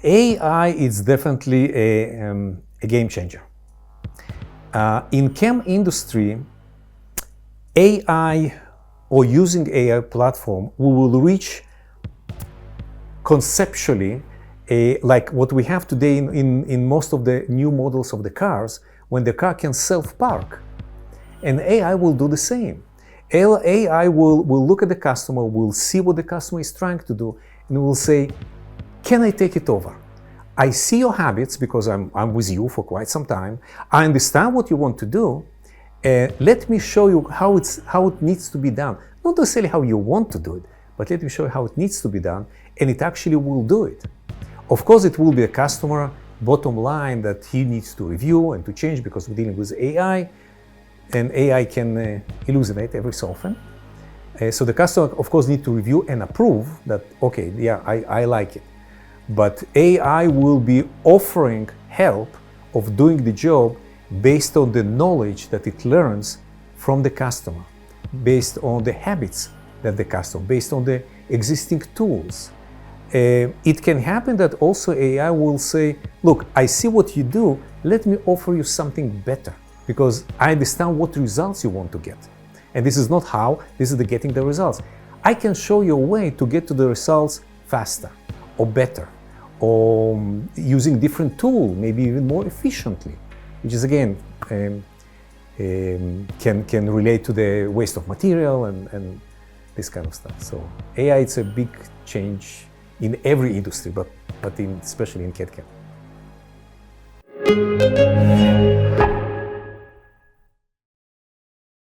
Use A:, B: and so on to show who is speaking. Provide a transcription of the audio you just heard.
A: AI is definitely a game changer. In chem industry, AI or using AI platform, we will reach conceptually like what we have today in most of the new models of the cars, when the car can self-park. And AI will do the same. AI will look at the customer, will see what the customer is trying to do, and will say, can I take it over? I see your habits because I'm with you for quite some time. I understand what you want to do. Let me show you how it needs to be done. Not necessarily how you want to do it, but let me show you how it needs to be done, and it actually will do it. Of course, it will be a customer bottom line that he needs to review and to change because we're dealing with AI, and AI can hallucinate every so often. So the customer, of course, needs to review and approve that, okay, yeah, I like it. But AI will be offering help of doing the job based on the knowledge that it learns from the customer, based on the habits that the customer, based on the existing tools. It can happen that also AI will say, look, I see what you do, let me offer you something better because I understand what results you want to get. And this is not how, this is the getting the results. I can show you a way to get to the results faster or better, or using different tool, maybe even more efficiently, which is again, can relate to the waste of material and this kind of stuff. So AI, it's a big change in every industry, but especially in CAD/CAM.